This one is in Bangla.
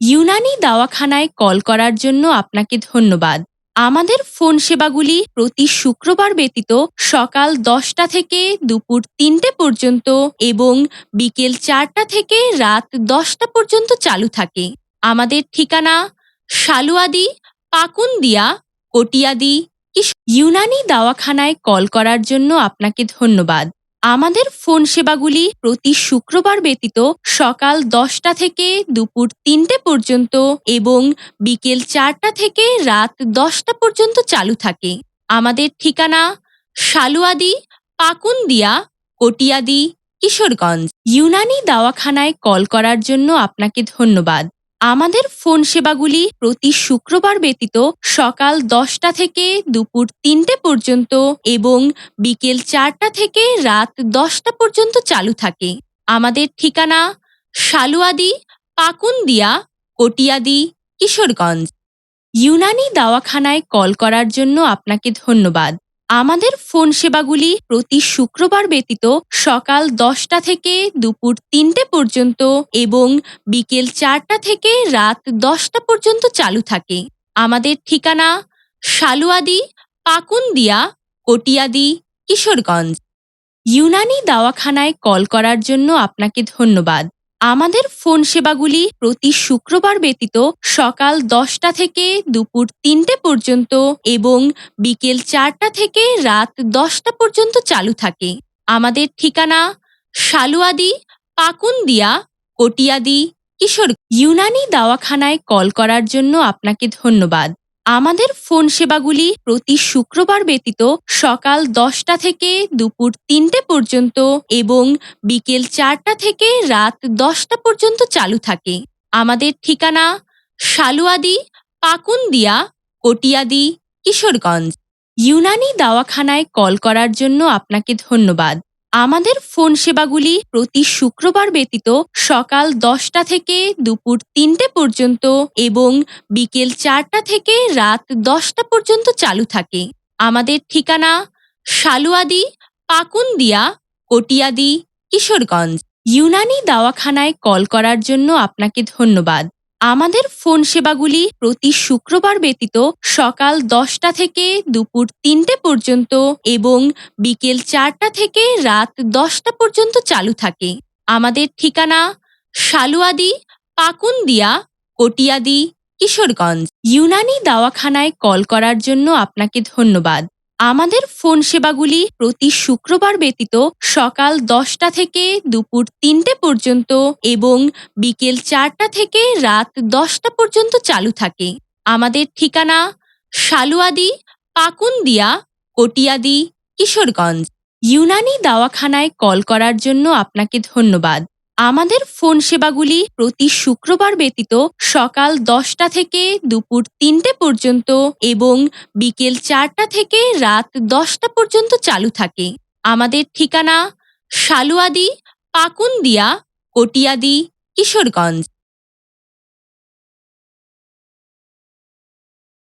ইউনানি দাওয়াখানায় কল করার জন্য আপনাকে ধন্যবাদ। আমাদের ফোন সেবাগুলি প্রতি শুক্রবার ব্যতীত সকাল ১০টা থেকে দুপুর ৩টে পর্যন্ত এবং বিকেল ৪টা থেকে রাত ১০টা পর্যন্ত চালু থাকে। আমাদের ঠিকানা শালুয়াদি, পাকুন্দিয়া, কটিয়াদি, ইউনানি দাওয়াখানায় কল করার জন্য আপনাকে ধন্যবাদ। আমাদের ফোন সেবাগুলি প্রতি শুক্রবার ব্যতীত সকাল ১০টা থেকে দুপুর ৩টে পর্যন্ত এবং বিকেল ৪টা থেকে রাত ১০টা পর্যন্ত চালু থাকে। আমাদের ঠিকানা শালুয়াদি, পাকুন্দিয়া, কটিয়াদি, কিশোরগঞ্জ। ইউনানি দাওয়াখানায় কল করার জন্য আপনাকে ধন্যবাদ। আমাদের ফোন সেবাগুলি প্রতি শুক্রবার ব্যতীত সকাল ১০টা থেকে দুপুর ৩টে পর্যন্ত এবং বিকেল ৪টা থেকে রাত ১০টা পর্যন্ত চালু থাকে। আমাদের ঠিকানা শালুয়াদি, পাকুন্দিয়া, কটিয়াদি, কিশোরগঞ্জ। ইউনানি দাওয়াখানায় কল করার জন্য আপনাকে ধন্যবাদ। আমাদের ফোন সেবাগুলি প্রতি শুক্রবার ব্যতীত সকাল ১০টা থেকে দুপুর ৩টে পর্যন্ত এবং বিকেল ৪টা থেকে রাত ১০টা পর্যন্ত চালু থাকে। আমাদের ঠিকানা শালুয়াদি, পাকুন্দিয়া, কটিয়াদি, কিশোরগঞ্জ। ইউনানি দাওয়াখানায় কল করার জন্য আপনাকে ধন্যবাদ। আমাদের ফোন সেবাগুলি প্রতি শুক্রবার ব্যতীত সকাল ১০টা থেকে দুপুর ৩টে পর্যন্ত এবং বিকেল ৪টা থেকে রাত ১০টা পর্যন্ত চালু থাকে। আমাদের ঠিকানা শালুয়াদি, পাকুন্দিয়া, কটিয়াদি, ইউনানি দাওয়াখানায় কল করার জন্য আপনাকে ধন্যবাদ। আমাদের ফোন সেবাগুলি প্রতি শুক্রবার ব্যতীত সকাল ১০টা থেকে দুপুর ৩টে পর্যন্ত এবং বিকেল ৪টা থেকে রাত ১০টা পর্যন্ত চালু থাকে। আমাদের ঠিকানা শালুয়াদি, পাকুন্দিয়া, কটিয়াদি, কিশোরগঞ্জ। ইউনানি দাওয়াখানায় কল করার জন্য আপনাকে ধন্যবাদ। আমাদের ফোন সেবাগুলি প্রতি শুক্রবার ব্যতীত সকাল ১০টা থেকে দুপুর ৩টে পর্যন্ত এবং বিকেল ৪টা থেকে রাত ১০টা পর্যন্ত চালু থাকে। আমাদের ঠিকানা শালুয়াদি, পাকুন্দিয়া, কটিয়াদি, কিশোরগঞ্জ। ইউনানি দাওয়াখানায় কল করার জন্য আপনাকে ধন্যবাদ। আমাদের ফোন সেবাগুলি প্রতি শুক্রবার ব্যতীত সকাল ১০টা থেকে দুপুর ৩টে পর্যন্ত এবং বিকেল ৪টা থেকে রাত ১০টা পর্যন্ত চালু থাকে। আমাদের ঠিকানা শালুয়াদি, পাকুন্দিয়া, কটিয়াদি, কিশোরগঞ্জ। ইউনানি দাওয়াখানায় কল করার জন্য আপনাকে ধন্যবাদ। আমাদের ফোন সেবাগুলি প্রতি শুক্রবার ব্যতীত সকাল ১০টা থেকে দুপুর ৩টে পর্যন্ত এবং বিকেল ৪টা থেকে রাত ১০টা পর্যন্ত চালু থাকে। আমাদের ঠিকানা শালুয়াদি, পাকুন্দিয়া, কটিয়াদি, কিশোরগঞ্জ। ইউনানি দাওয়াখানায় কল করার জন্য আপনাকে ধন্যবাদ। আমাদের ফোন সেবাগুলি প্রতি শুক্রবার ব্যতীত সকাল ১০টা থেকে দুপুর ৩টে পর্যন্ত এবং বিকেল ৪টা থেকে রাত ১০টা পর্যন্ত চালু থাকে। আমাদের ঠিকানা শালুয়াদি, পাকুন্দিয়া, কটিয়াদি, কিশোরগঞ্জ।